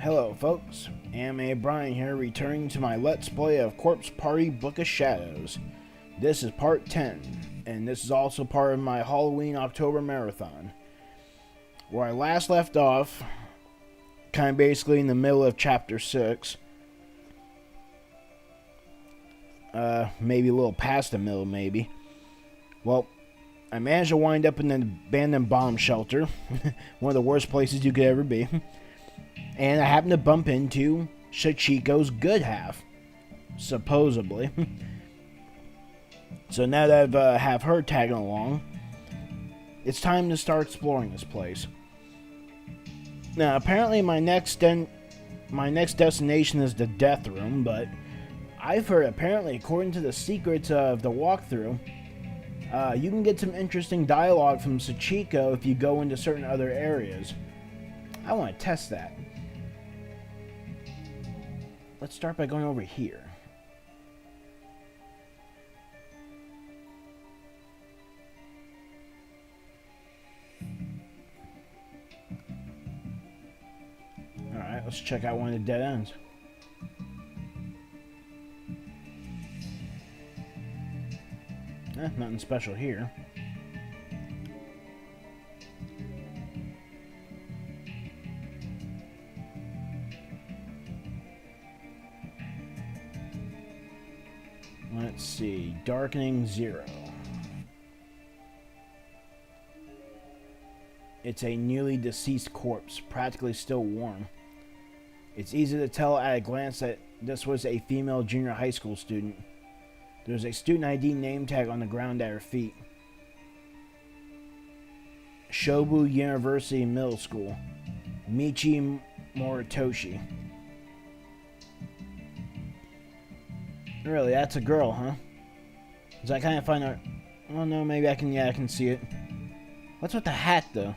Hello folks, Anime Brian here, returning to my Let's Play of Corpse Party Book of Shadows. This is part 10, and this is also part of my Halloween October Marathon. Where I last left off, kind of basically in the middle of chapter 6. Maybe a little past the middle, maybe. Well, I managed to wind up in an abandoned bomb shelter. One of the worst places you could ever be. And I happened to bump into Sachiko's good half, supposedly. So now that I have her tagging along, it's time to start exploring this place. Now, apparently my next destination is the Death Room, but I've heard apparently, according to the secrets of the walkthrough, you can get some interesting dialogue from Sachiko if you go into certain other areas. I want to test that. Let's start by going over here. Alright, let's check out one of the dead ends. Nothing special here. Let's see, Darkening Zero. It's a newly deceased corpse, practically still warm. It's easy to tell at a glance that this was a female junior high school student. There's a student ID name tag on the ground at her feet. Shobu University Middle School. Michi Moritoshi. Really, that's a girl, huh? Cause I kind of find her... Oh no, maybe I can see it. What's with the hat, though?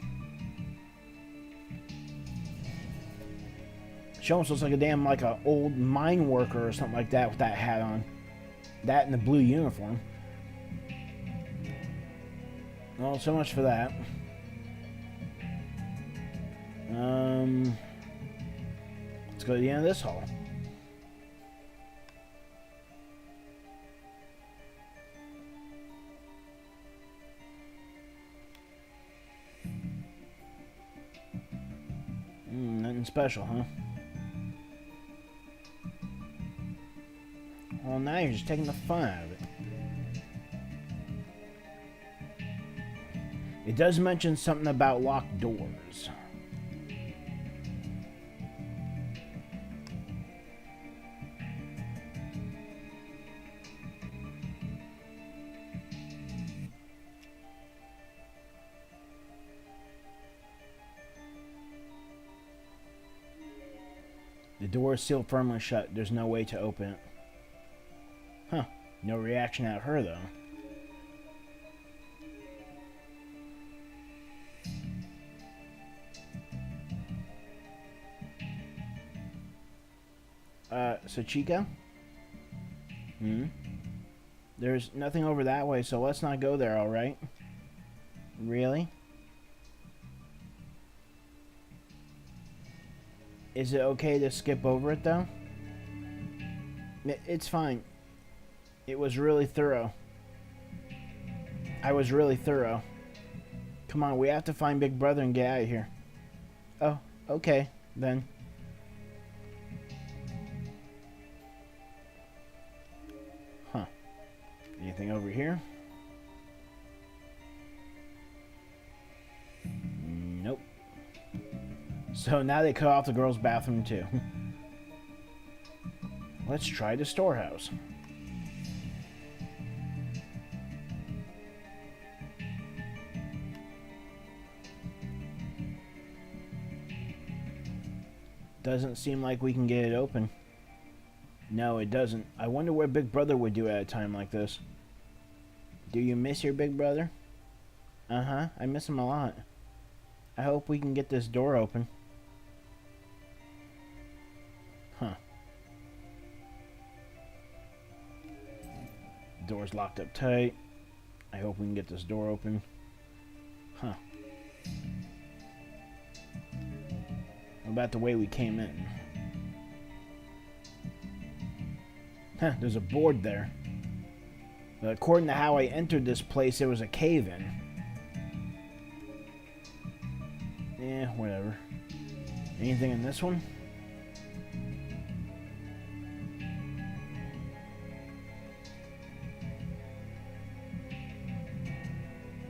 She almost looks like a damn, like a old mine worker or something like that with that hat on. That and the blue uniform. Well, so much for that. Let's go to the end of this hall. Nothing special, huh? Well, now you're just taking the fun out of it. It does mention something about locked doors. The door is sealed firmly shut. There's no way to open it. Huh. No reaction out of her, though. Sachiko? There's nothing over that way, so let's not go there, alright? Really? Is it okay to skip over it, though? It's fine. It was really thorough. I was really thorough. Come on, we have to find Big Brother and get out of here. Oh, okay, then. Huh. Anything over here? Nope. So now they cut off the girls' bathroom too. Let's try the storehouse. Doesn't seem like we can get it open. No, it doesn't. I wonder what Big Brother would do at a time like this. Do you miss your big brother? Uh-huh, I miss him a lot. I hope we can get this door open. Huh. Door's locked up tight. I hope we can get this door open. Huh. about the way we came in? Huh, there's a board there. But according to how I entered this place, there was a cave-in. Eh, whatever. Anything in this one?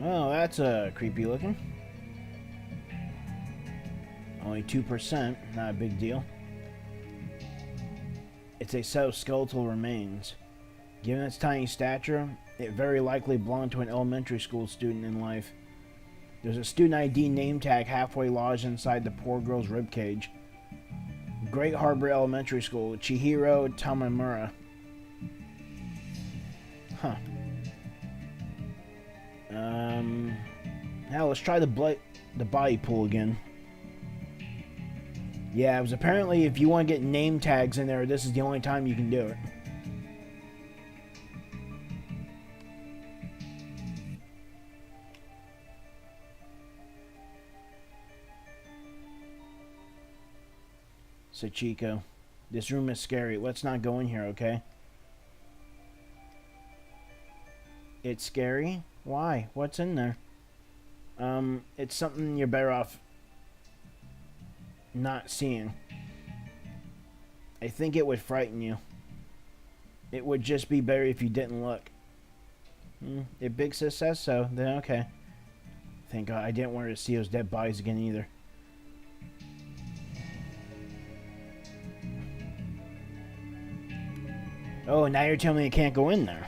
Oh, that's creepy looking. Only 2%, not a big deal. It's a set of skeletal remains. Given its tiny stature, it very likely belonged to an elementary school student in life. There's a student ID name tag halfway lodged inside the poor girl's ribcage. Great Harbor Elementary School, Chihiro Tamamura. Huh. Now let's try the body pool again. Yeah, it was apparently if you want to get name tags in there, this is the only time you can do it. Sachiko, this room is scary. Let's not go in here, okay? It's scary? Why? What's in there? It's something you're better off not seeing. I think it would frighten you. It would just be better if you didn't look. If Big Sis says so, then okay. Thank God I didn't want her to see those dead bodies again either. Oh, now you're telling me I can't go in there.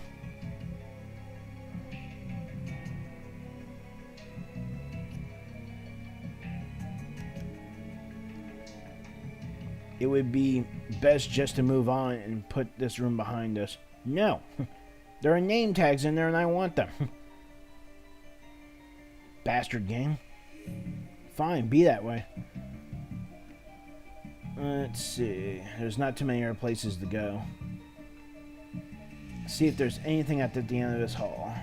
It would be best just to move on and put this room behind us. No. There are name tags in there and I want them. Bastard game. Fine, be that way. Let's see. There's not too many other places to go. See if there's anything at the end of this hall.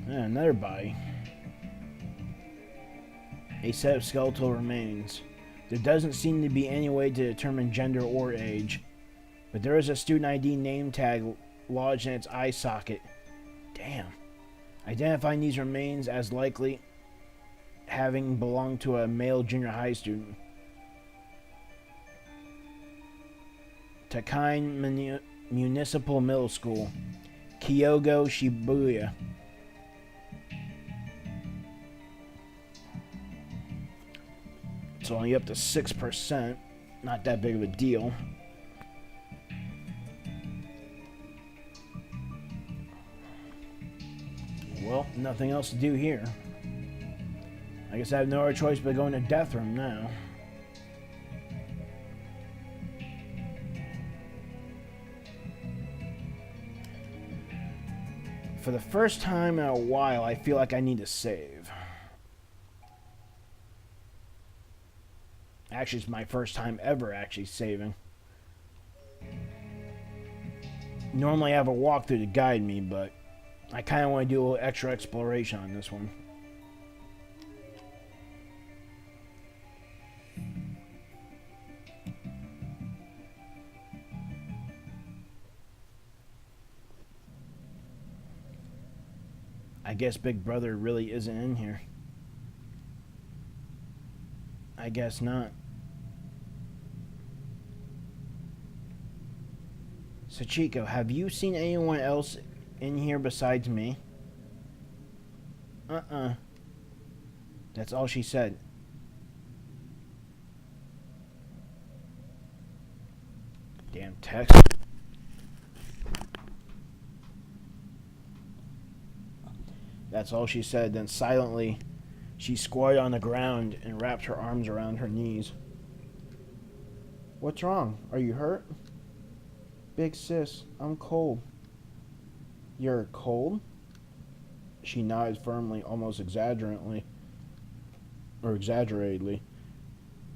Another body. A set of skeletal remains. There doesn't seem to be any way to determine gender or age, but there is a student ID name tag lodged in its eye socket. Damn. Identifying these remains as likely having belonged to a male junior high student. Takine Municipal Middle School, Kyogo, Shibuya. It's only up to 6%. Not that big of a deal. Well, nothing else to do here. I guess I have no other choice but going to Death Room now. For the first time in a while, I feel like I need to save. Actually, it's my first time ever actually saving. Normally I have a walkthrough to guide me, but I kind of want to do a little extra exploration on this one. I guess Big Brother really isn't in here. I guess not. Sachiko, have you seen anyone else in here besides me? That's all she said. Damn text. That's all she said. Then silently, she squatted on the ground and wrapped her arms around her knees. What's wrong? Are you hurt? Big sis, I'm cold. You're cold? She nodded firmly, almost exaggeratedly. I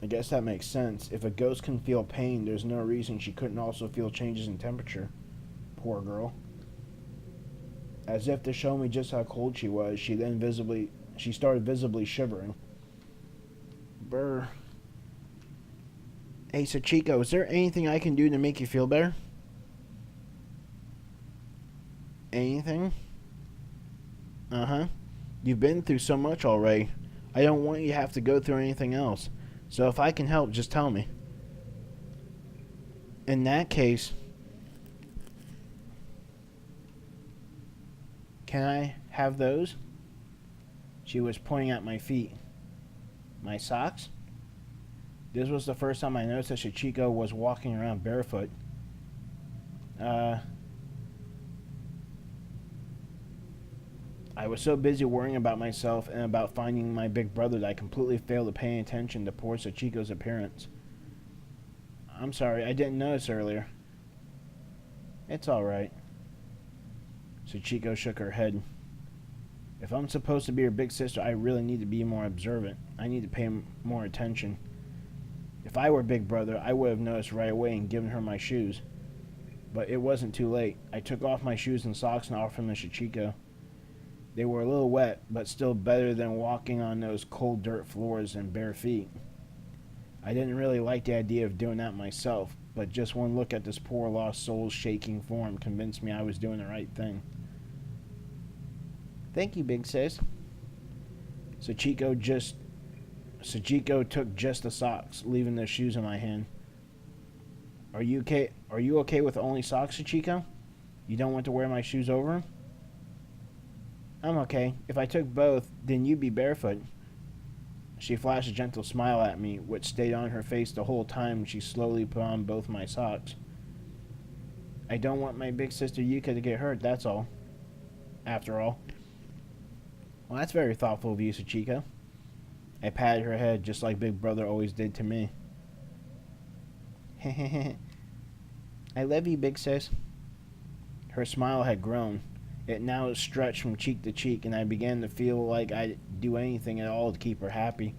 guess that makes sense. If a ghost can feel pain, there's no reason she couldn't also feel changes in temperature. Poor girl. As if to show me just how cold she was, she started visibly shivering. Brr. Hey, Sachiko, is there anything I can do to make you feel better? Anything? Uh-huh. You've been through so much already. I don't want you to have to go through anything else. So if I can help, just tell me. In that case, can I have those? She was pointing at my feet. My socks? This was the first time I noticed that Sachiko was walking around barefoot. I was so busy worrying about myself and about finding my big brother that I completely failed to pay attention to poor Sachiko's appearance. I'm sorry, I didn't notice earlier. It's alright. Sachiko shook her head. If I'm supposed to be her big sister, I really need to be more observant. I need to pay more attention. If I were big brother, I would have noticed right away and given her my shoes. But it wasn't too late. I took off my shoes and socks and offered them to Sachiko. They were a little wet, but still better than walking on those cold dirt floors and bare feet. I didn't really like the idea of doing that myself, but just one look at this poor lost soul's shaking form convinced me I was doing the right thing. Thank you, big sis. Sachiko took just the socks, leaving the shoes in my hand. Are you okay? Are you okay with only socks, Sachiko? You don't want to wear my shoes over 'em? I'm okay. If I took both, then you'd be barefoot. She flashed a gentle smile at me, which stayed on her face the whole time she slowly put on both my socks. I don't want my big sister Yuka to get hurt, that's all. After all. Well, that's very thoughtful of you, Sachiko. I patted her head just like Big Brother always did to me. Hehehe. I love you, big sis. Her smile had grown. It now stretched from cheek to cheek, and I began to feel like I'd do anything at all to keep her happy.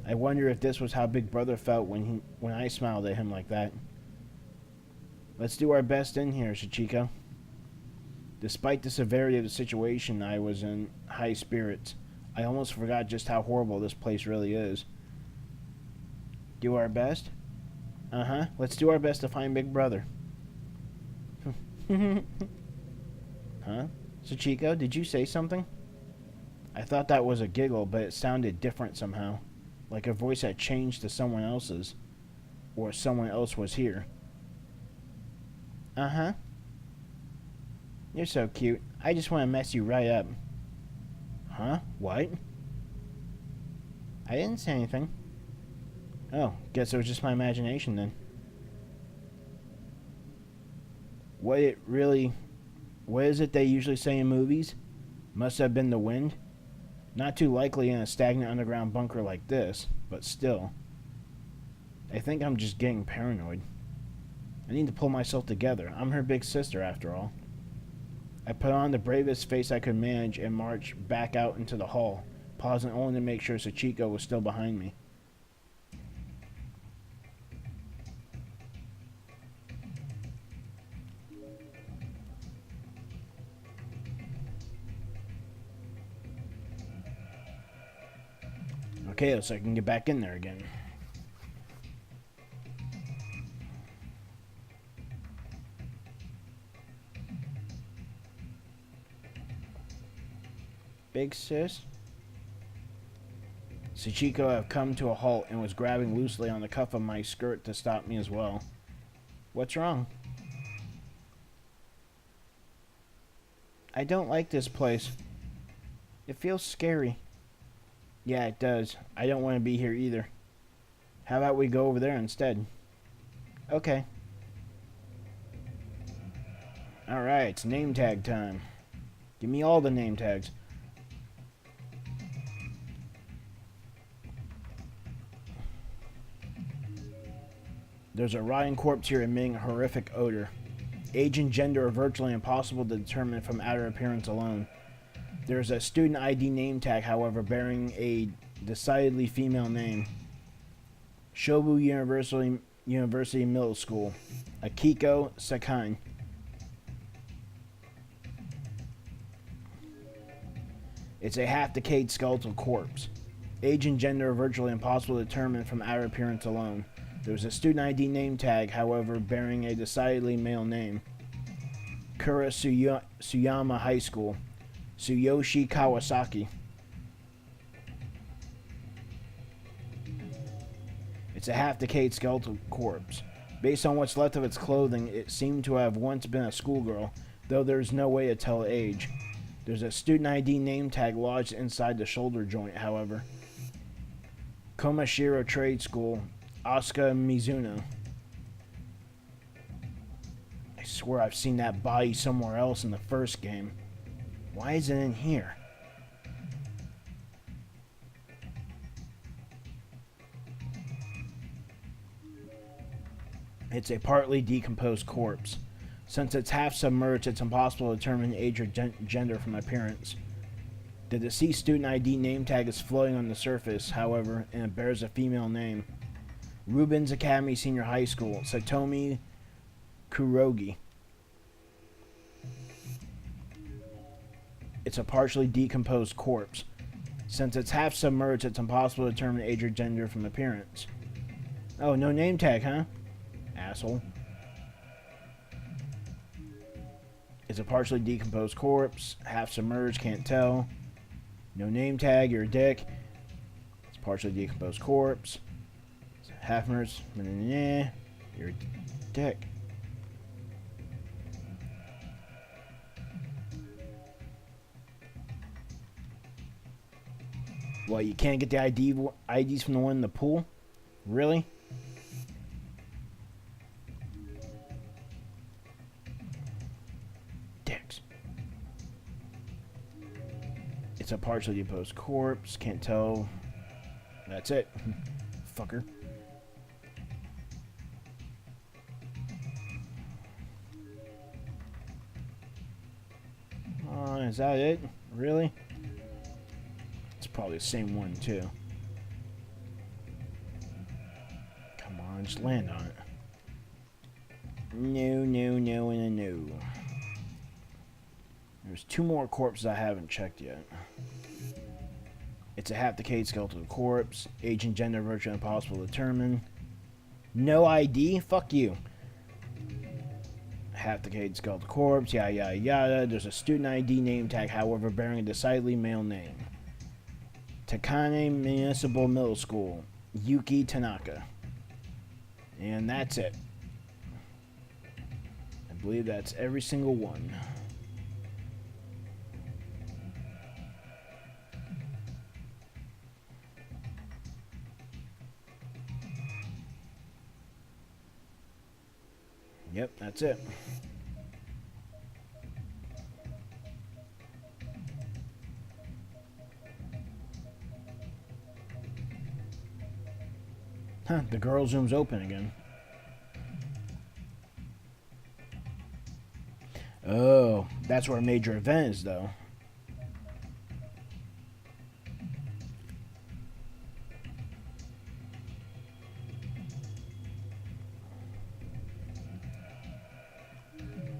I wonder if this was how Big Brother felt when I smiled at him like that. Let's do our best in here, Sachiko. Despite the severity of the situation, I was in high spirits. I almost forgot just how horrible this place really is. Do our best? Uh-huh. Let's do our best to find Big Brother. Huh? Sachiko, did you say something? I thought that was a giggle, but it sounded different somehow. Like a voice had changed to someone else's. Or someone else was here. Uh-huh. You're so cute. I just want to mess you right up. Huh? What? I didn't say anything. Oh, guess it was just my imagination then. What is it they usually say in movies? Must have been the wind? Not too likely in a stagnant underground bunker like this, but still. I think I'm just getting paranoid. I need to pull myself together. I'm her big sister, after all. I put on the bravest face I could manage and marched back out into the hall, pausing only to make sure Sachiko was still behind me. Okay, so I can get back in there again. Big sis? Sachiko had come to a halt and was grabbing loosely on the cuff of my skirt to stop me as well. What's wrong? I don't like this place. It feels scary. Yeah, it does. I don't want to be here either. How about we go over there instead? Okay. Alright, it's name tag time. Give me all the name tags. There's a rotting corpse here emitting a horrific odor. Age and gender are virtually impossible to determine from outer appearance alone. There's a student ID name tag, however, bearing a decidedly female name. Shobu University Middle School. Akiko Sakai. It's a half-decayed skeletal corpse. Age and gender are virtually impossible to determine from outer appearance alone. There's a student ID name tag, however, bearing a decidedly male name. Kura Suyama High School. Tsuyoshi Kawasaki. It's a half-decayed skeletal corpse. Based on what's left of its clothing, it seemed to have once been a schoolgirl, though there's no way to tell age. There's a student ID name tag lodged inside the shoulder joint, however. Komashiro Trade School, Asuka Mizuno. I swear I've seen that body somewhere else in the first game. Why is it in here? It's a partly decomposed corpse. Since it's half submerged, it's impossible to determine age or gender from appearance. The deceased student ID name tag is floating on the surface, however, and it bears a female name. Rubens Academy Senior High School, Satomi Kurogi. It's a partially decomposed corpse. Since it's half submerged, it's impossible to determine age or gender from appearance. Oh, no name tag, huh? Asshole. It's a partially decomposed corpse, half submerged, can't tell. No name tag, you're a dick. It's a partially decomposed corpse. It's half submerged, you're a dick. What, you can't get the IDs from the one in the pool? Really? Dicks. It's a partially decomposed corpse. Can't tell. That's it. Fucker. Is that it? Really? It's probably the same one, too. Come on, just land on it. No, no, no, and a no. There's two more corpses I haven't checked yet. It's a half-decayed skeletal corpse. Age and gender virtually impossible to determine. No ID? Fuck you. Half-decayed skeletal corpse. Yada, yada, yada. There's a student ID name tag, however, bearing a decidedly male name. Takane Municipal Middle School. Yuki Tanaka. And that's it. I believe that's every single one. Yep, that's it. Huh, the girls' room's open again. Oh, that's where a major event is, though.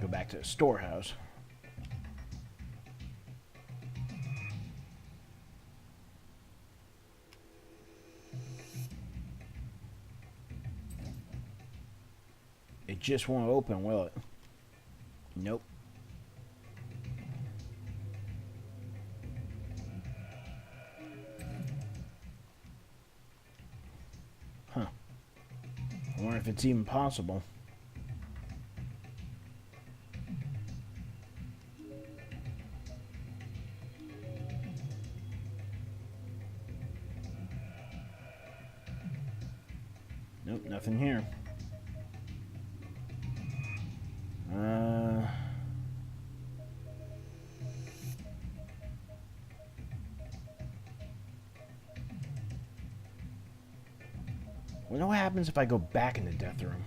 Go back to the storehouse. It just won't open, will it? Nope. Huh. I wonder if it's even possible. Nope, nothing here. Wonder what happens if I go back in the death room.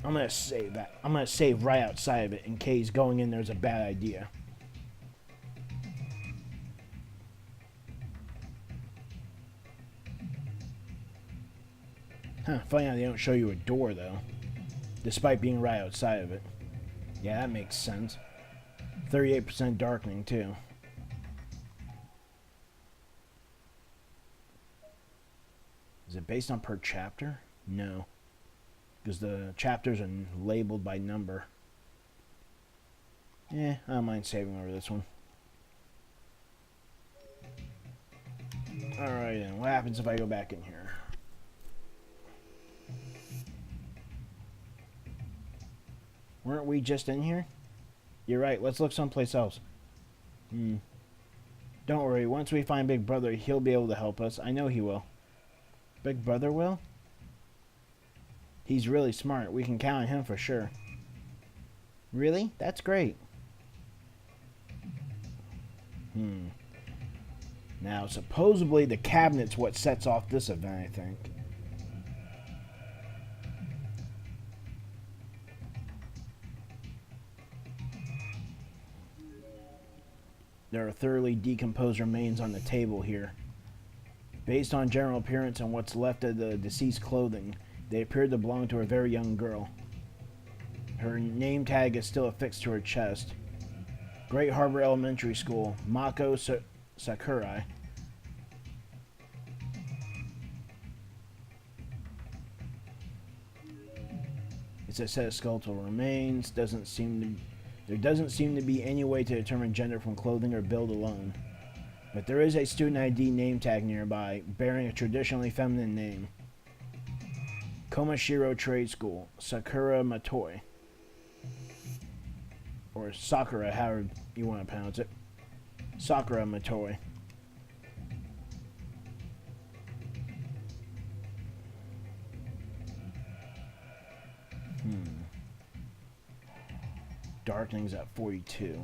I'm gonna save that. I'm gonna save right outside of it in case going in there's a bad idea. Huh, funny how they don't show you a door though. Despite being right outside of it. Yeah, that makes sense. 38% darkening, too. Is it based on per chapter? No. Because the chapters are labeled by number. I don't mind saving over this one. Alright then, what happens if I go back in here? Weren't we just in here? You're right, let's look someplace else. Don't worry, once we find Big Brother, he'll be able to help us. I know he will. Big Brother will? He's really smart. We can count on him for sure. Really? That's great. Now, supposedly the cabinet's what sets off this event, I think. There are thoroughly decomposed remains on the table here. Based on general appearance and what's left of the deceased clothing, they appear to belong to a very young girl. Her name tag is still affixed to her chest. Great Harbor Elementary School, Mako Sakurai. It's a set of skeletal remains. There doesn't seem to be any way to determine gender from clothing or build alone. But there is a student ID name tag nearby, bearing a traditionally feminine name. Komashiro Trade School, Sakura Matoi. Or Sakura, however you want to pronounce it. Sakura Matoi. Darkening's at 42.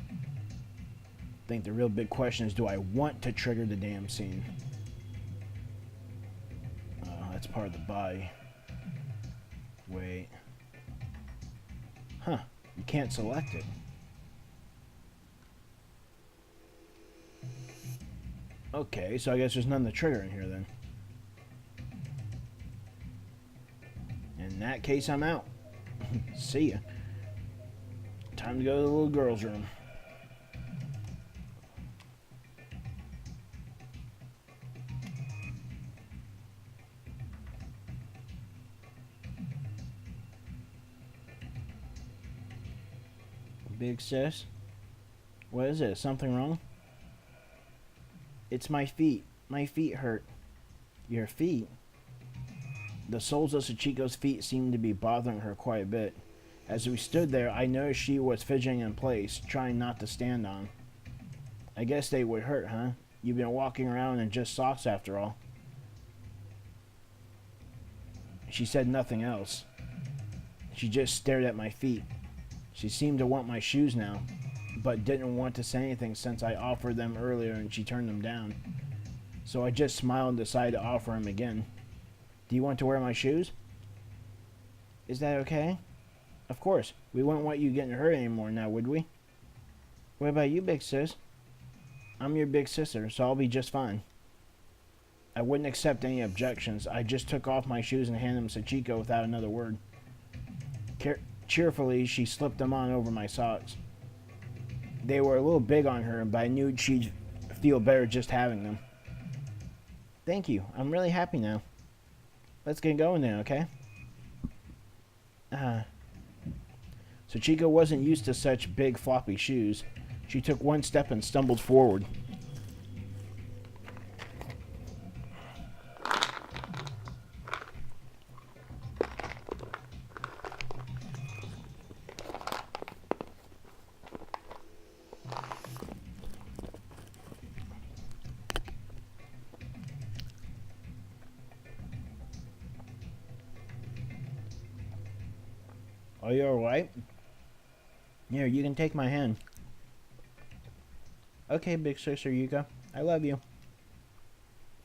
I think the real big question is, do I want to trigger the damn scene? That's part of the body. Wait. Huh. You can't select it. Okay, so I guess there's none to trigger in here then. In that case, I'm out. See ya. Time to go to the little girl's room. Big sis? What is it? Something wrong? It's my feet. My feet hurt. Your feet? The soles of Sachiko's feet seemed to be bothering her quite a bit. As we stood there, I noticed she was fidgeting in place, trying not to stand on. I guess they would hurt, huh? You've been walking around in just socks after all. She said nothing else. She just stared at my feet. She seemed to want my shoes now, but didn't want to say anything since I offered them earlier and she turned them down. So I just smiled and decided to offer them again. Do you want to wear my shoes? Is that okay? Of course. We wouldn't want you getting hurt anymore now, would we? What about you, big sis? I'm your big sister, so I'll be just fine. I wouldn't accept any objections. I just took off my shoes and handed them to Sachiko without another word. Cheerfully, she slipped them on over my socks. They were a little big on her, but I knew she'd feel better just having them. Thank you. I'm really happy now. Let's get going then, okay? Sachiko wasn't used to such big floppy shoes. She took one step and stumbled forward. Are you alright? Here, you can take my hand. Okay, big sister Yuka. I love you.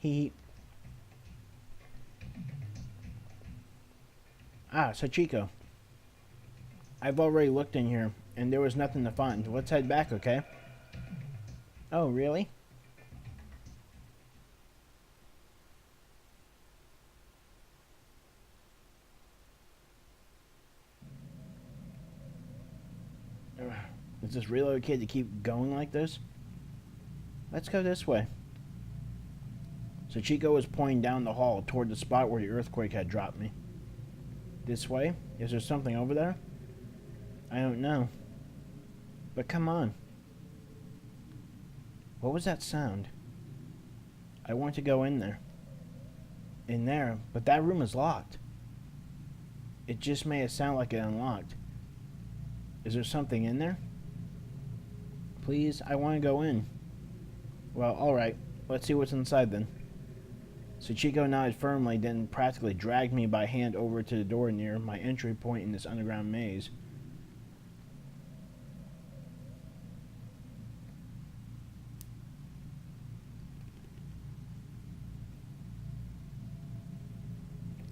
Hee. Sachiko. I've already looked in here, and there was nothing to find. Let's head back, okay? Oh, really? Is this really okay to keep going like this? Let's go this way. Sachiko was pointing down the hall toward the spot where the earthquake had dropped me. This way? Is there something over there? I don't know. But come on. What was that sound? I want to go in there. In there? But that room is locked. It just made it sound like it unlocked. Is there something in there? Please, I want to go in. Well, alright. Let's see what's inside then. Sachiko nodded firmly, then practically dragged me by hand over to the door near my entry point in this underground maze.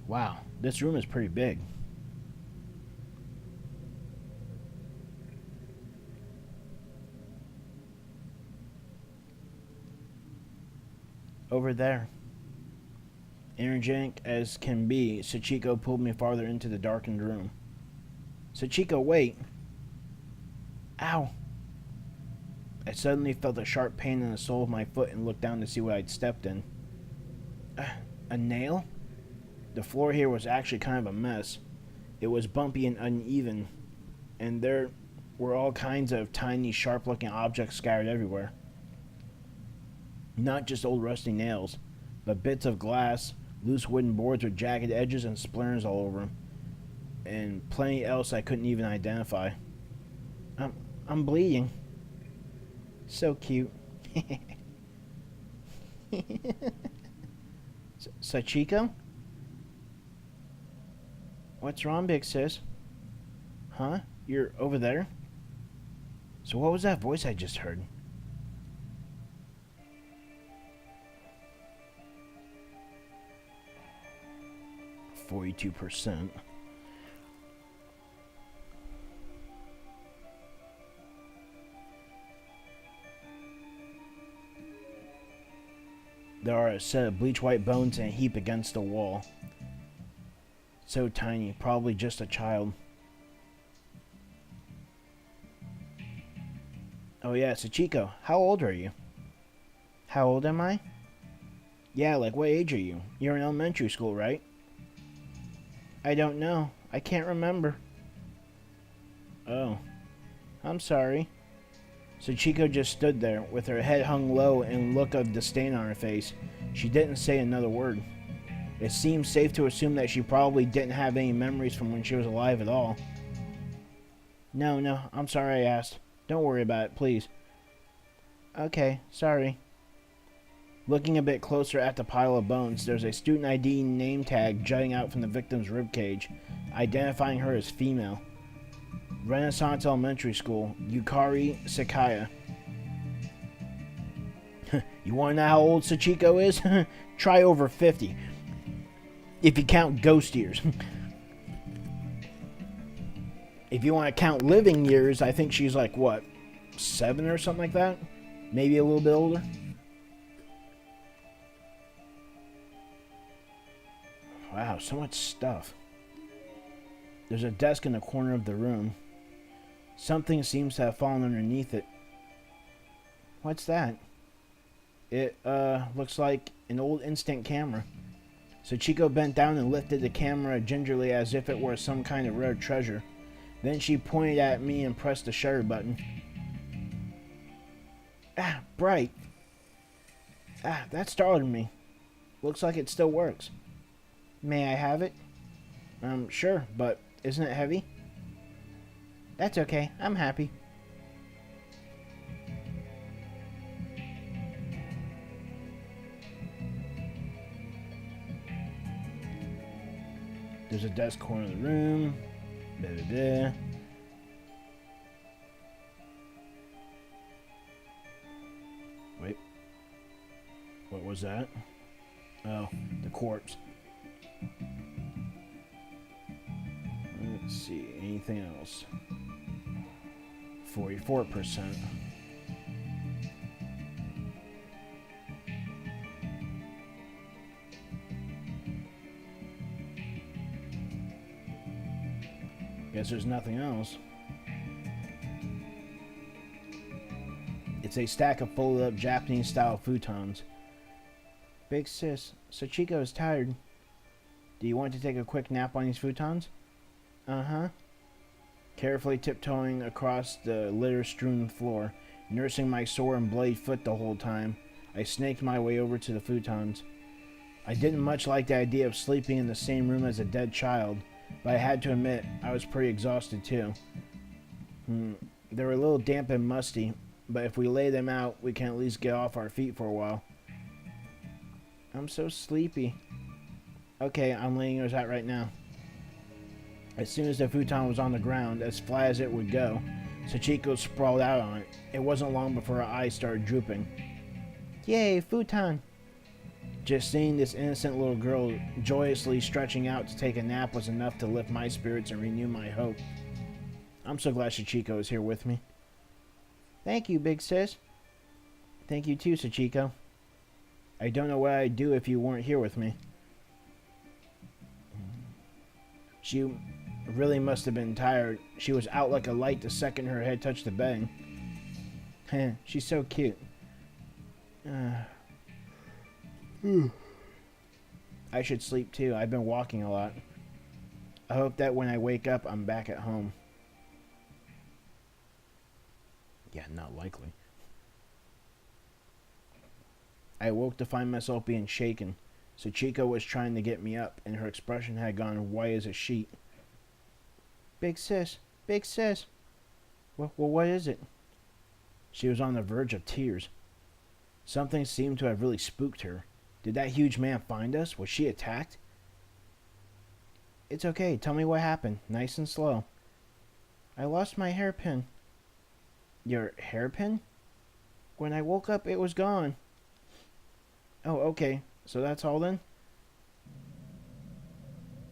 Wow, this room is pretty big. Over there. Energetic as can be, Sachiko pulled me farther into the darkened room. Sachiko, wait! Ow! I suddenly felt a sharp pain in the sole of my foot and looked down to see what I'd stepped in. A nail? The floor here was actually kind of a mess. It was bumpy and uneven, and there were all kinds of tiny, sharp-looking objects scattered everywhere. Not just old rusty nails, but bits of glass, loose wooden boards with jagged edges and splinters all over them, and plenty else I couldn't even identify. I'm bleeding. So cute. Sachiko? What's wrong, big sis? Huh? You're over there? So what was that voice I just heard? 42%. There are a set of bleach white bones in a heap against the wall. So tiny, probably just a child. Oh yeah, Sachiko, how old are you? How old am I? Yeah, like what age are you? You're in elementary school, right? I don't know. I can't remember. Oh. I'm sorry. Sachiko just stood there, with her head hung low and a look of disdain on her face. She didn't say another word. It seemed safe to assume that she probably didn't have any memories from when she was alive at all. No, I'm sorry I asked. Don't worry about it, please. Okay, sorry. Looking a bit closer at the pile of bones, there's a student ID name tag jutting out from the victim's ribcage, identifying her as female. Renaissance Elementary School, Yukari Sakaya. You want to know how old Sachiko is? Try over 50. If you count ghost years. If you want to count living years, I think she's like, what, 7 or something like that? Maybe a little bit older? Wow, so much stuff. There's a desk in the corner of the room. Something seems to have fallen underneath it. What's that? It, looks like an old instant camera. Sachiko bent down and lifted the camera gingerly as if it were some kind of rare treasure. Then she pointed at me and pressed the shutter button. Ah, bright. Ah, that startled me. Looks like it still works. May I have it? Sure, but isn't it heavy? That's okay, I'm happy. There's a desk corner of the room. Da-da-da. Wait. What was that? Oh, the corpse. Let's see, anything else? 44%. Guess there's nothing else. It's a stack of folded up Japanese-style futons. Big sis, Sachiko is tired. Do you want to take a quick nap on these futons? Uh-huh. Carefully tiptoeing across the litter-strewn floor, nursing my sore and bloody foot the whole time, I snaked my way over to the futons. I didn't much like the idea of sleeping in the same room as a dead child, but I had to admit I was pretty exhausted too. They were a little damp and musty, but if we lay them out, we can at least get off our feet for a while. I'm so sleepy. Okay, I'm laying yours out right now. As soon as the futon was on the ground, as flat as it would go, Sachiko sprawled out on it. It wasn't long before her eyes started drooping. Yay, futon! Just seeing this innocent little girl joyously stretching out to take a nap was enough to lift my spirits and renew my hope. I'm so glad Sachiko is here with me. Thank you, big sis. Thank you too, Sachiko. I don't know what I'd do if you weren't here with me. She really must have been tired. She was out like a light the second her head touched the bed. She's so cute. I should sleep too. I've been walking a lot. I hope that when I wake up, I'm back at home. Yeah, not likely. I awoke to find myself being shaken. Sachiko was trying to get me up, and her expression had gone white as a sheet. Big sis, big sis. Well, what is it? She was on the verge of tears. Something seemed to have really spooked her. Did that huge man find us? Was she attacked? It's okay. Tell me what happened. Nice and slow. I lost my hairpin. Your hairpin? When I woke up, it was gone. Oh, okay. So that's all then?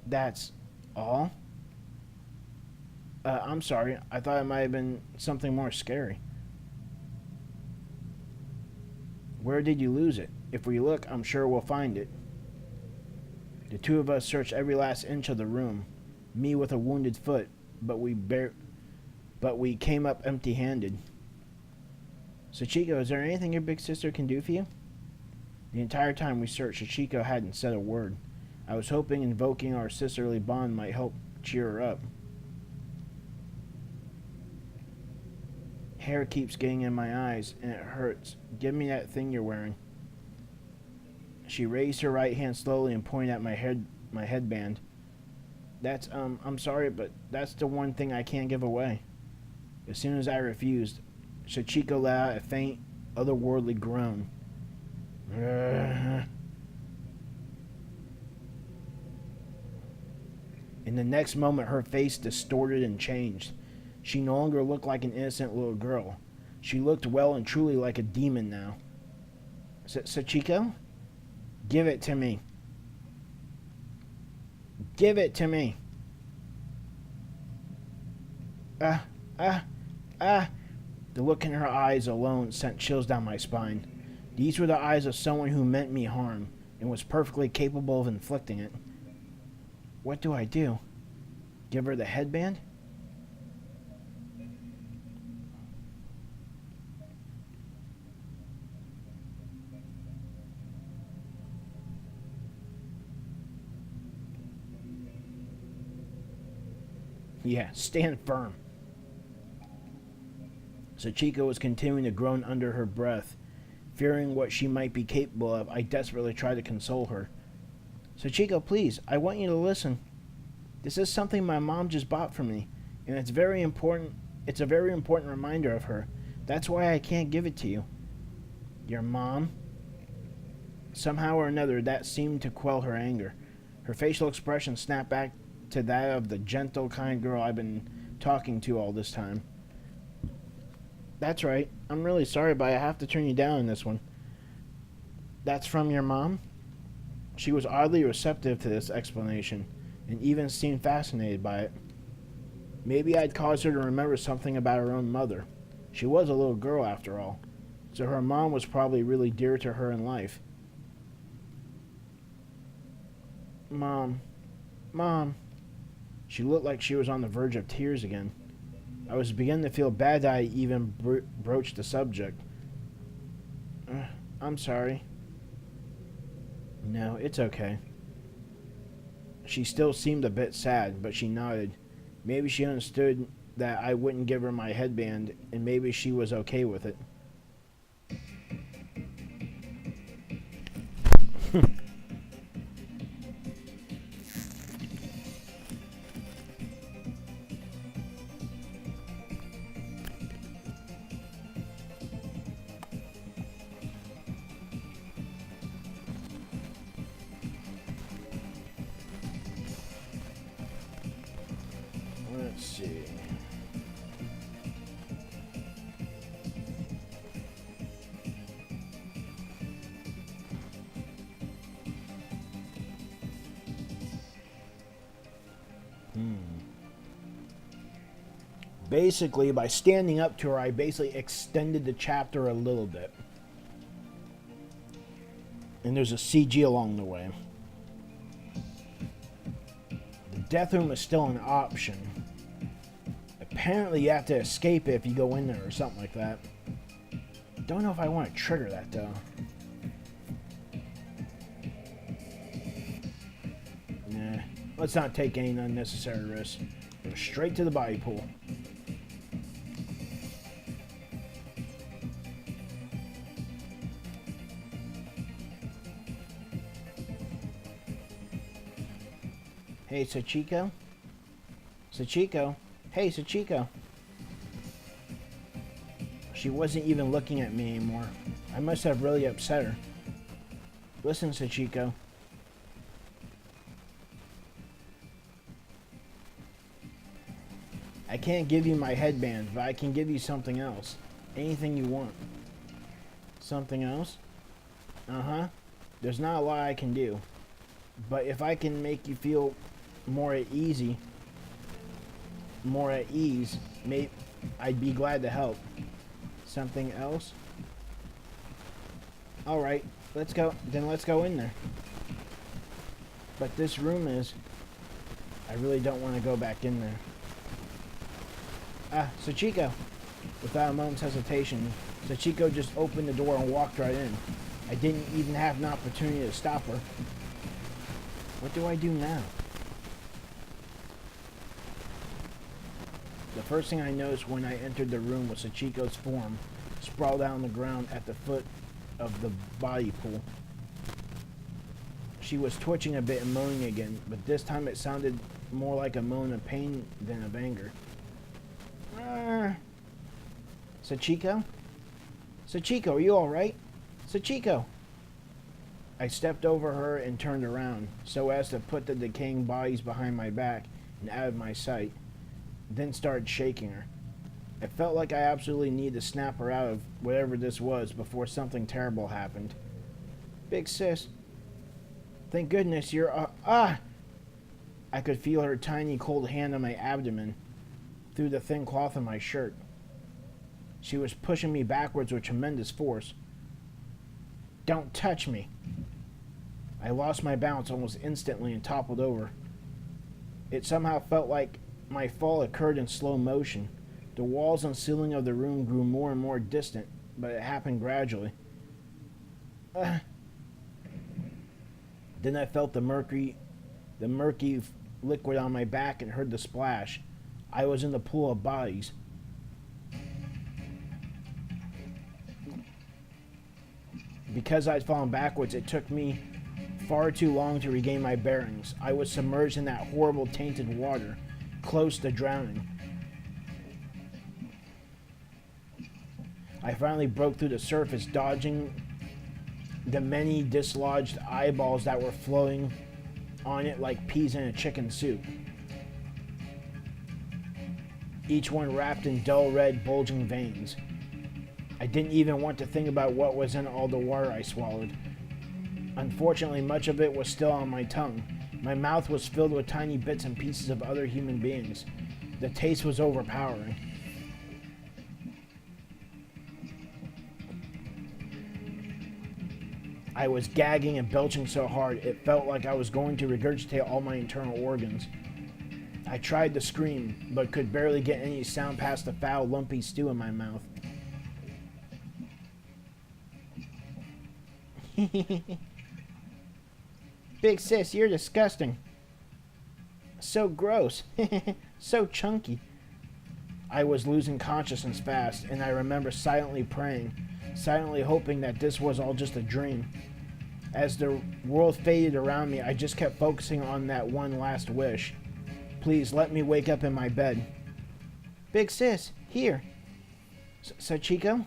That's all? I'm sorry. I thought it might have been something more scary. Where did you lose it? If we look, I'm sure we'll find it. The two of us searched every last inch of the room, me with a wounded foot, but we came up empty-handed. Sachiko, is there anything your big sister can do for you? The entire time we searched, Sachiko hadn't said a word. I was hoping invoking our sisterly bond might help cheer her up. Hair keeps getting in my eyes, and it hurts. Give me that thing you're wearing. She raised her right hand slowly and pointed at my headband. That's, I'm sorry, but that's the one thing I can't give away. As soon as I refused, Sachiko let out a faint, otherworldly groan. In the next moment, her face distorted and changed. She no longer looked like an innocent little girl. She looked well and truly like a demon now. Sachiko? Give it to me. Give it to me. The look in her eyes alone sent chills down my spine. These were the eyes of someone who meant me harm, and was perfectly capable of inflicting it. What do I do? Give her the headband? Yeah, stand firm. Sachiko was continuing to groan under her breath. Fearing what she might be capable of, I desperately tried to console her. Sachiko, please, I want you to listen. This is something my mom just bought for me, and it's very important. It's a very important reminder of her. That's why I can't give it to you. Your mom? Somehow or another, that seemed to quell her anger. Her facial expression snapped back to that of the gentle, kind girl I've been talking to all this time. That's right. I'm really sorry, but I have to turn you down on this one. That's from your mom? She was oddly receptive to this explanation, and even seemed fascinated by it. Maybe I'd caused her to remember something about her own mother. She was a little girl, after all, so her mom was probably really dear to her in life. Mom. She looked like she was on the verge of tears again. I was beginning to feel bad that I even broached the subject. I'm sorry. No, it's okay. She still seemed a bit sad, but she nodded. Maybe she understood that I wouldn't give her my headband, and maybe she was okay with it. Let's see. Basically, by standing up to her, I basically extended the chapter a little bit. And there's a CG along the way. The death room is still an option. Apparently, you have to escape it if you go in there or something like that. Don't know if I want to trigger that, though. Nah, let's not take any unnecessary risks. Go straight to the body pool. Hey, Sachiko? Sachiko? Hey, Sachiko. She wasn't even looking at me anymore. I must have really upset her. Listen, Sachiko. I can't give you my headband, but I can give you something else. Anything you want. Something else? Uh-huh. There's not a lot I can do. But if I can make you feel more at ease, maybe I'd be glad to help. Something else? Alright, let's go. Then let's go in there. But this room is... I really don't want to go back in there. Ah, Sachiko. Without a moment's hesitation, Sachiko just opened the door and walked right in. I didn't even have an opportunity to stop her. What do I do now? The first thing I noticed when I entered the room was Sachiko's form, sprawled out on the ground at the foot of the body pool. She was twitching a bit and moaning again, but this time it sounded more like a moan of pain than of anger. Sachiko? Sachiko, are you alright? Sachiko! I stepped over her and turned around, so as to put the decaying bodies behind my back and out of my sight, then started shaking her. It felt like I absolutely needed to snap her out of whatever this was before something terrible happened. Big sis, thank goodness you're, I could feel her tiny cold hand on my abdomen through the thin cloth of my shirt. She was pushing me backwards with tremendous force. Don't touch me! I lost my balance almost instantly and toppled over. It somehow felt like my fall occurred in slow motion. The walls and ceiling of the room grew more and more distant, but it happened gradually. Then I felt the murky liquid on my back and heard the splash. I was in the pool of bodies. Because I'd fallen backwards, it took me far too long to regain my bearings. I was submerged in that horrible tainted water, close to drowning. I finally broke through the surface, dodging the many dislodged eyeballs that were flowing on it like peas in a chicken soup. Each one wrapped in dull red, bulging veins. I didn't even want to think about what was in all the water I swallowed. Unfortunately, much of it was still on my tongue. My mouth was filled with tiny bits and pieces of other human beings. The taste was overpowering. I was gagging and belching so hard, it felt like I was going to regurgitate all my internal organs. I tried to scream, but could barely get any sound past the foul, lumpy stew in my mouth. Big sis, you're disgusting. So gross. So chunky. I was losing consciousness fast, and I remember silently praying, silently hoping that this was all just a dream. As the world faded around me, I just kept focusing on that one last wish. Please let me wake up in my bed. Big sis, here. Sachiko?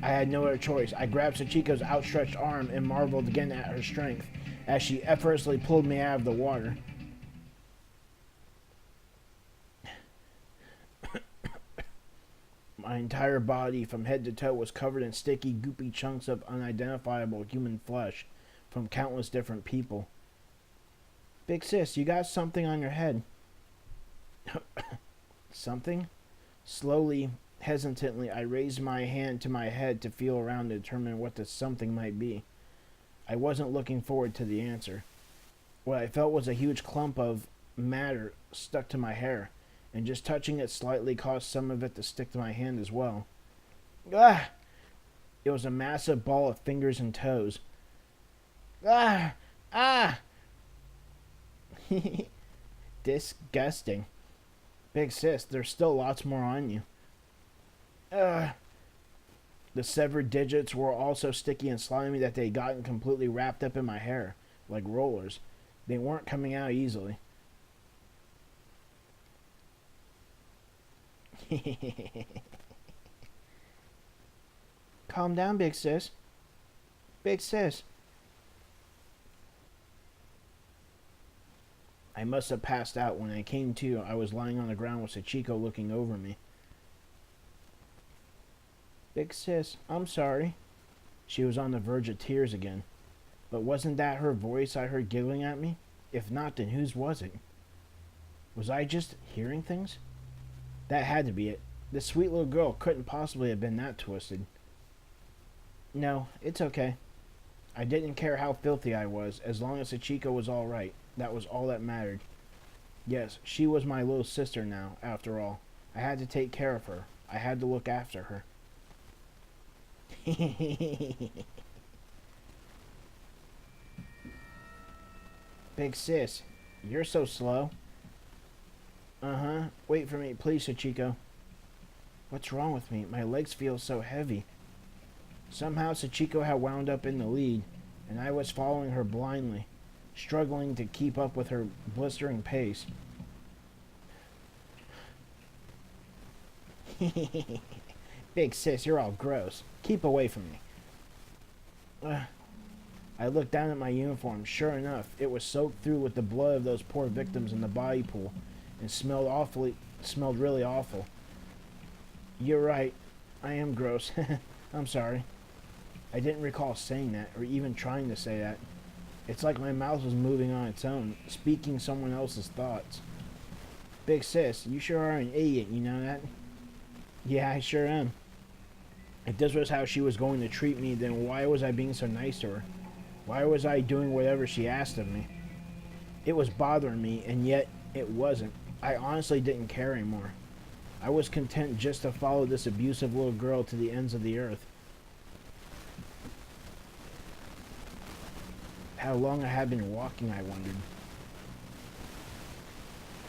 I had no other choice. I grabbed Sachiko's outstretched arm and marveled again at her strength as she effortlessly pulled me out of the water. My entire body, from head to toe, was covered in sticky, goopy chunks of unidentifiable human flesh from countless different people. Big sis, you got something on your head. Something? Slowly, hesitantly, I raised my hand to my head to feel around to determine what the something might be. I wasn't looking forward to the answer. What I felt was a huge clump of matter stuck to my hair, and just touching it slightly caused some of it to stick to my hand as well. Ah! It was a massive ball of fingers and toes. Ah! Ah! Disgusting. Big sis, there's still lots more on you. The severed digits were all so sticky and slimy that they had gotten completely wrapped up in my hair, like rollers. They weren't coming out easily. Calm down, big sis. Big sis. I must have passed out. When I came to, I was lying on the ground with Sachiko looking over me. Big sis, I'm sorry. She was on the verge of tears again. But wasn't that her voice I heard giggling at me? If not, then whose was it? Was I just hearing things? That had to be it. This sweet little girl couldn't possibly have been that twisted. No, it's okay. I didn't care how filthy I was, as long as Sachiko was all right. That was all that mattered. Yes, she was my little sister now, after all. I had to take care of her. I had to look after her. Big sis, you're so slow. Uh-huh. Wait for me, please, Sachiko. What's wrong with me? My legs feel so heavy. Somehow Sachiko had wound up in the lead, and I was following her blindly, struggling to keep up with her blistering pace. Big sis, you're all gross. Keep away from me. I looked down at my uniform. Sure enough, it was soaked through with the blood of those poor victims in the body pool, and smelled really awful. You're right. I am gross. I'm sorry. I didn't recall saying that, or even trying to say that. It's like my mouth was moving on its own, speaking someone else's thoughts. Big sis, you sure are an idiot, you know that? Yeah, I sure am. If this was how she was going to treat me, then why was I being so nice to her? Why was I doing whatever she asked of me? It was bothering me, and yet it wasn't. I honestly didn't care anymore. I was content just to follow this abusive little girl to the ends of the earth. How long I had been walking, I wondered.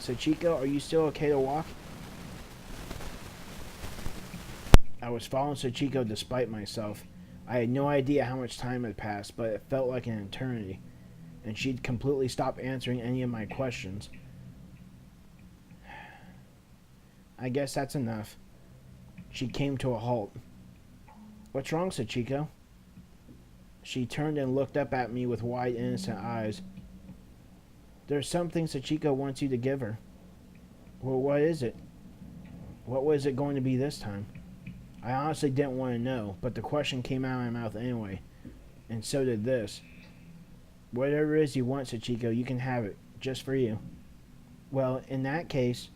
Sachiko, are you still okay to walk? I was following Sachiko despite myself. I had no idea how much time had passed, but it felt like an eternity, and she'd completely stopped answering any of my questions. I guess that's enough. She came to a halt. What's wrong, Sachiko? She turned and looked up at me with wide, innocent eyes. There's something Sachiko wants you to give her. Well, what is it? What was it going to be this time? I honestly didn't want to know, but the question came out of my mouth anyway. And so did this. Whatever it is you want, Sachiko, you can have it. Just for you. Well, in that case...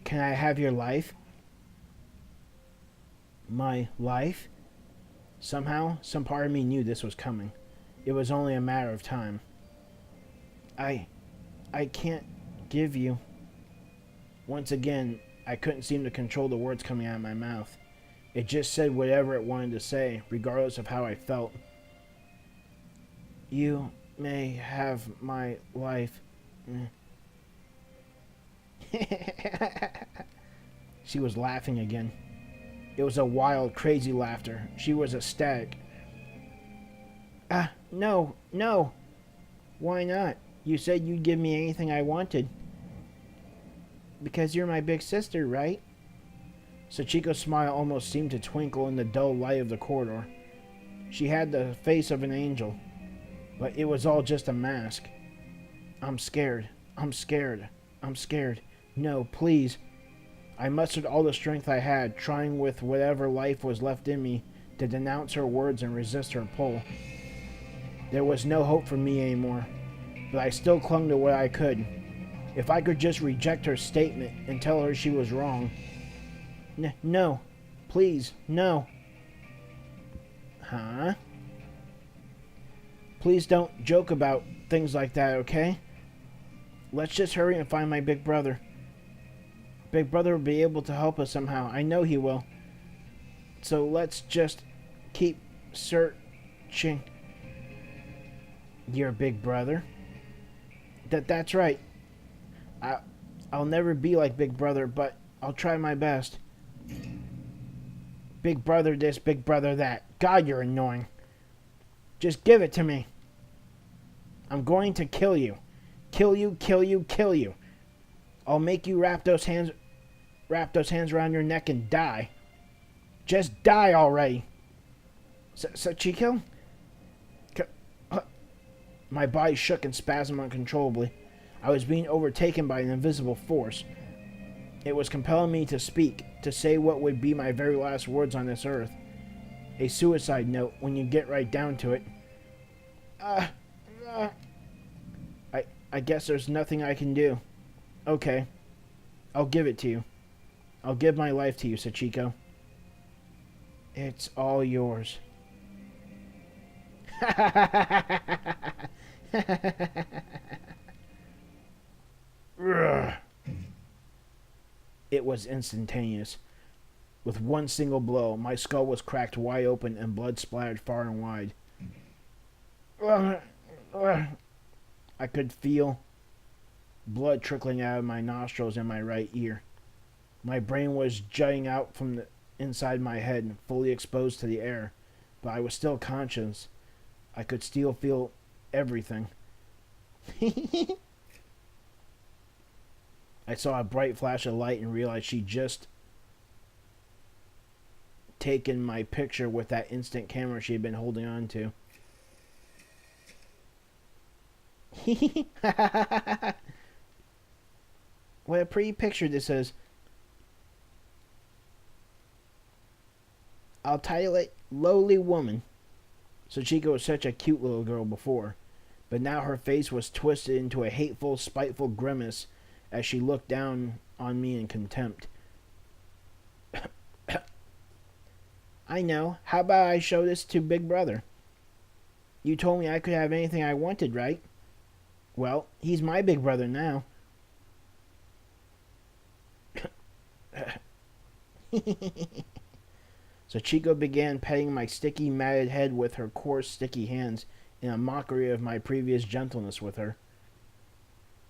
Can I have your life? My life? Somehow, some part of me knew this was coming. It was only a matter of time. I can't give you... Once again, I couldn't seem to control the words coming out of my mouth. It just said whatever it wanted to say, regardless of how I felt. You may have my life. She was laughing again. It was a wild, crazy laughter. She was ecstatic. No, no. Why not? You said you'd give me anything I wanted. Because you're my big sister, right? Sachiko's smile almost seemed to twinkle in the dull light of the corridor. She had the face of an angel, but it was all just a mask. I'm scared. I'm scared. I'm scared. No, please. I mustered all the strength I had, trying with whatever life was left in me to denounce her words and resist her pull. There was no hope for me anymore, but I still clung to what I could. If I could just reject her statement and tell her she was wrong. No. Please, no. Huh? Please don't joke about things like that, okay? Let's just hurry and find my big brother. Big brother will be able to help us somehow. I know he will. So let's just keep searching. Your big brother? That's right. I'll never be like Big Brother, but I'll try my best. Big brother this, big brother that. God, you're annoying. Just give it to me. I'm going to kill you. Kill you, kill you, kill you. I'll make you wrap those hands around your neck and die. Just die already. Sachiko? My body shook and spasmed uncontrollably. I was being overtaken by an invisible force. It was compelling me to speak, to say what would be my very last words on this earth. A suicide note, when you get right down to it. I guess there's nothing I can do. Okay. I'll give it to you. I'll give my life to you, Sachiko. It's all yours. It was instantaneous. With one single blow, my skull was cracked wide open and blood splattered far and wide. I could feel blood trickling out of my nostrils and my right ear. My brain was jutting out from the inside my head, fully exposed to the air, but I was still conscious. I could still feel everything. I saw a bright flash of light and realized she'd just taken my picture with that instant camera she had been holding on to. What a pretty picture this is. I'll title it Lowly Woman. Sachiko was such a cute little girl before, but now her face was twisted into a hateful, spiteful grimace as she looked down on me in contempt. I know. How about I show this to Big Brother? You told me I could have anything I wanted, right? Well, he's my big brother now. Sachiko began petting my sticky, matted head with her coarse, sticky hands in a mockery of my previous gentleness with her.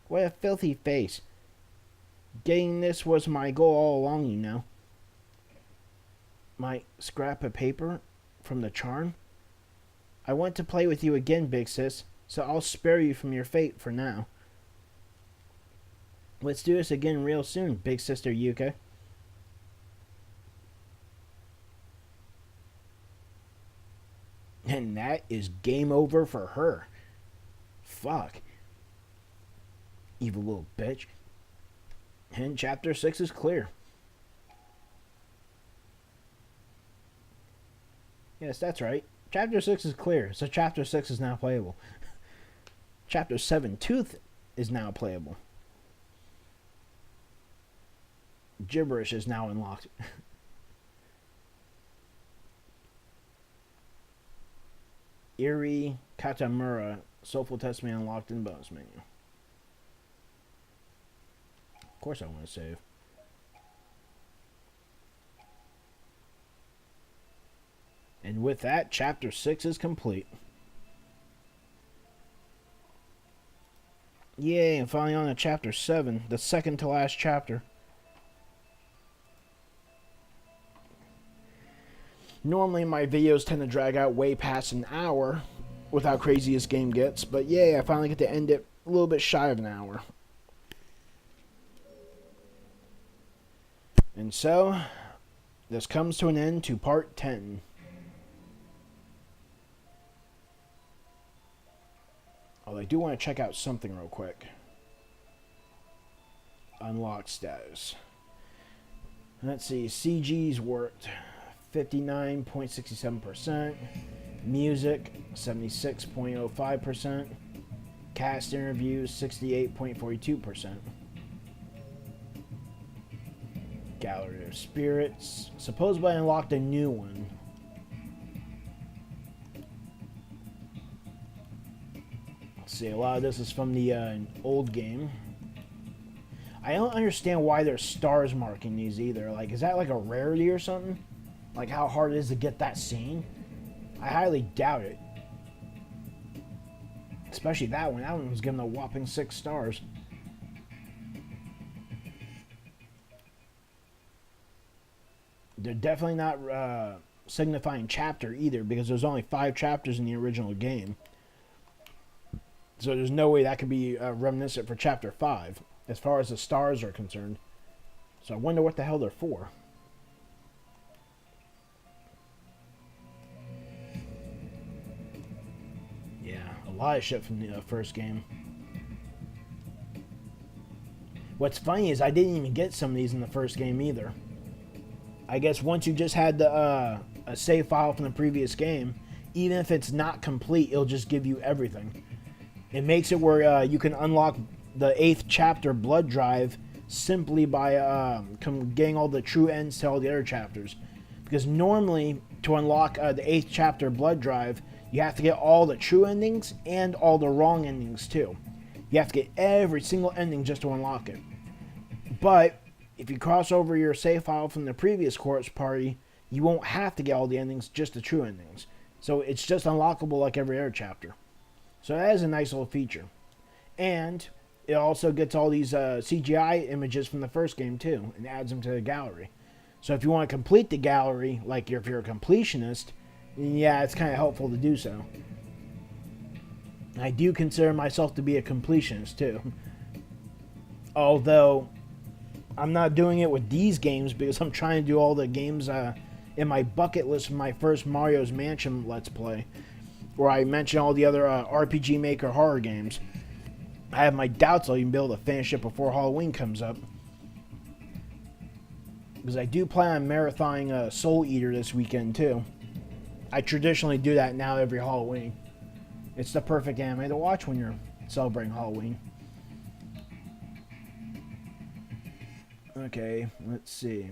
What a filthy face. Getting this was my goal all along, you know. My scrap of paper from the charm? I want to play with you again, big sis, so I'll spare you from your fate for now. Let's do this again real soon, big sister Yuka. And that is game over for her. Fuck. Evil little bitch. And chapter 6 is clear. Yes, that's right. Chapter 6 is clear, so chapter 6 is now playable. Chapter 7, Tooth, is now playable. Gibberish is now unlocked. Eri Katamura, Soulful Testimony unlocked in bonus menu. Of course I want to save. And with that, Chapter 6 is complete. Yay, and finally on to Chapter 7, the second to last chapter. Normally my videos tend to drag out way past an hour with how crazy this game gets, but yay, I finally get to end it a little bit shy of an hour. And so, this comes to an end to Part 10. Oh, I do want to check out something real quick. Unlock status. Let's see, CG's worked 59.67%. Music, 76.05%. Cast interviews, 68.42%. Gallery of Spirits. Supposedly I unlocked a new one. Let's see, a lot of this is from the old game. I don't understand why there's stars marking these either. Like, is that like a rarity or something? Like how hard it is to get that scene? I highly doubt it. Especially that one. That one was given a whopping 6 stars. They're definitely not signifying chapter either, because there's only 5 chapters in the original game. So there's no way that could be reminiscent for chapter 5, as far as the stars are concerned. So I wonder what the hell they're for. Yeah, a lot of shit from the first game. What's funny is I didn't even get some of these in the first game either. I guess once you just had the a save file from the previous game, even if it's not complete, it'll just give you everything. It makes it where you can unlock the 8th chapter blood drive simply by getting all the true ends to all the other chapters. Because normally, to unlock the 8th chapter blood drive, you have to get all the true endings and all the wrong endings too. You have to get every single ending just to unlock it. But if you cross over your save file from the previous corpse party, you won't have to get all the endings, just the true endings. So it's just unlockable like every other chapter. So that is a nice little feature. And it also gets all these CGI images from the first game too, and adds them to the gallery. So if you want to complete the gallery, like if you're a completionist, yeah, it's kind of helpful to do so. I do consider myself to be a completionist too. Although I'm not doing it with these games because I'm trying to do all the games in my bucket list for my first Mario's Mansion Let's Play, where I mention all the other RPG Maker horror games. I have my doubts I'll even be able to finish it before Halloween comes up. Because I do plan on marathoning Soul Eater this weekend too. I traditionally do that now every Halloween. It's the perfect anime to watch when you're celebrating Halloween. Okay, let's see.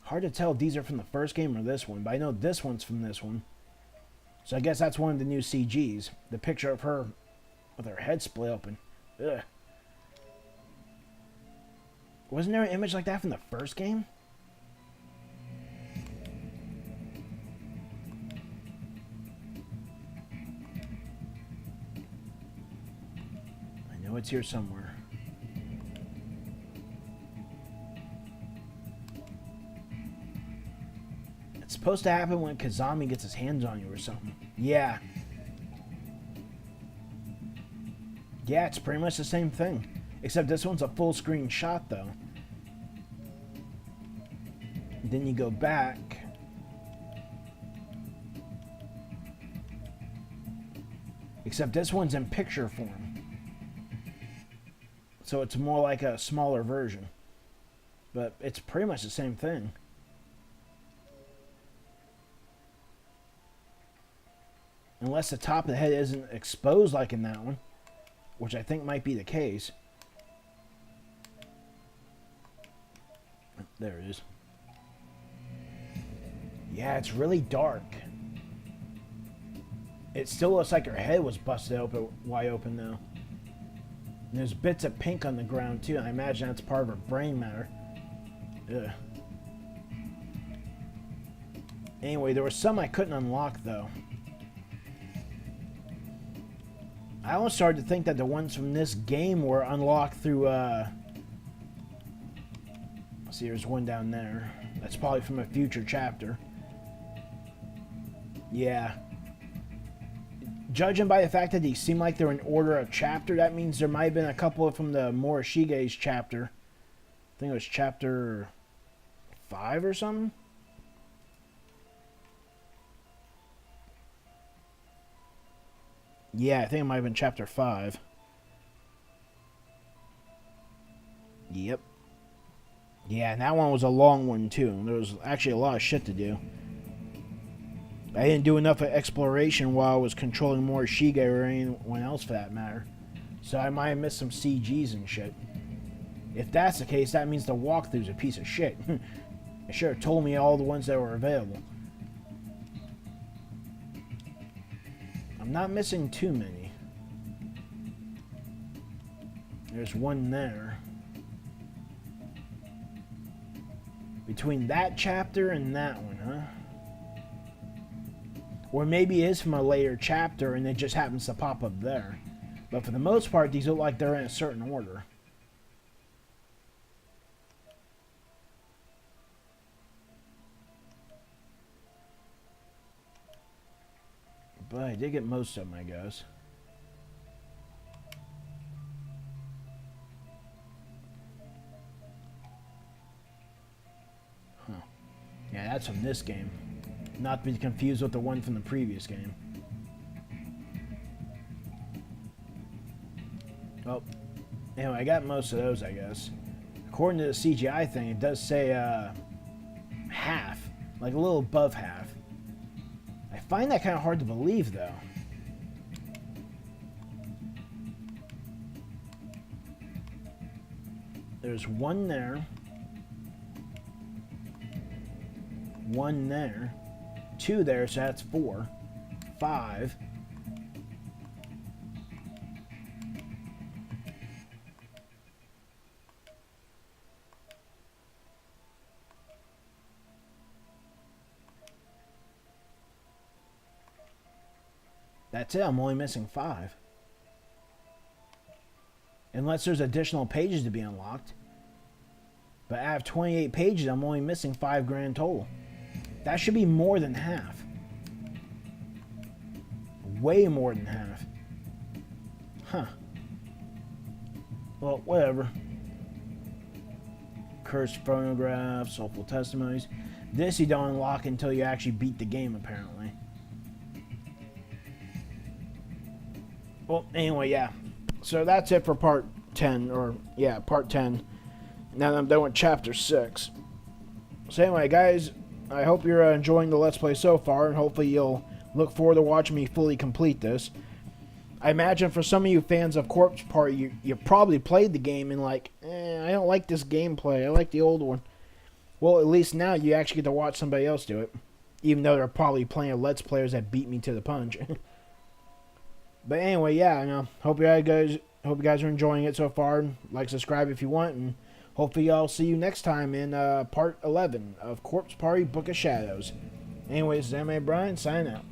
Hard to tell if these are from the first game or this one, but I know this one's from this one. So I guess that's one of the new CGs. The picture of her with her head split open. Ugh. Wasn't there an image like that from the first game? I know it's here somewhere. It's supposed to happen when Kazami gets his hands on you or something. Yeah. Yeah, it's pretty much the same thing. Except this one's a full screen shot though. Then you go back. Except this one's in picture form. So it's more like a smaller version. But it's pretty much the same thing. Unless the top of the head isn't exposed like in that one, which I think might be the case. There it is. Yeah, it's really dark. It still looks like her head was busted open, wide open though. And there's bits of pink on the ground too. I imagine that's part of her brain matter. Ugh. Anyway, there were some I couldn't unlock, though. I almost started to think that the ones from this game were unlocked through, see, there's one down there. That's probably from a future chapter. Yeah. Judging by the fact that these seem like they're in order of chapter, that means there might have been a couple from the Morashige's chapter. I think it was chapter 5 or something. Yeah, I think it might have been chapter 5. Yep. Yeah, and that one was a long one, too. There was actually a lot of shit to do. I didn't do enough of exploration while I was controlling Morishige or anyone else for that matter. So I might have missed some CGs and shit. If that's the case, that means the walkthrough's a piece of shit. It should have told me all the ones that were available. I'm not missing too many. There's one there. Between that chapter and that one, huh? Or maybe it is from a later chapter and it just happens to pop up there. But for the most part, these look like they're in a certain order. But I did get most of them, I guess. Huh. Yeah, that's from this game. Not to be confused with the one from the previous game. Oh. Anyway, I got most of those, I guess. According to the CGI thing, it does say, half. Like a little above half. I find that kind of hard to believe, though. There's one there. One there. Two there, so that's 4. 5. That's it, I'm only missing 5. Unless there's additional pages to be unlocked. But out of 28 pages, I'm only missing 5 grand total. That should be more than half. Way more than half. Huh. Well, whatever. Cursed phonographs, soulful testimonies. This you don't unlock until you actually beat the game, apparently. Well, anyway, yeah. So that's it for part 10, or, yeah, part 10. Now that I'm done with chapter 6. So anyway, guys, I hope you're enjoying the Let's Play so far, and hopefully you'll look forward to watching me fully complete this. I imagine for some of you fans of Corpse Party, you probably played the game and like, I don't like this gameplay, I like the old one. Well, at least now you actually get to watch somebody else do it. Even though they're probably plenty of Let's Players that beat me to the punch. But anyway, yeah, you know, hope you guys are enjoying it so far. Like, subscribe if you want, and hopefully I'll see you next time in part 11 of Corpse Party Book of Shadows. Anyways, this is M.A. Brian, signing out.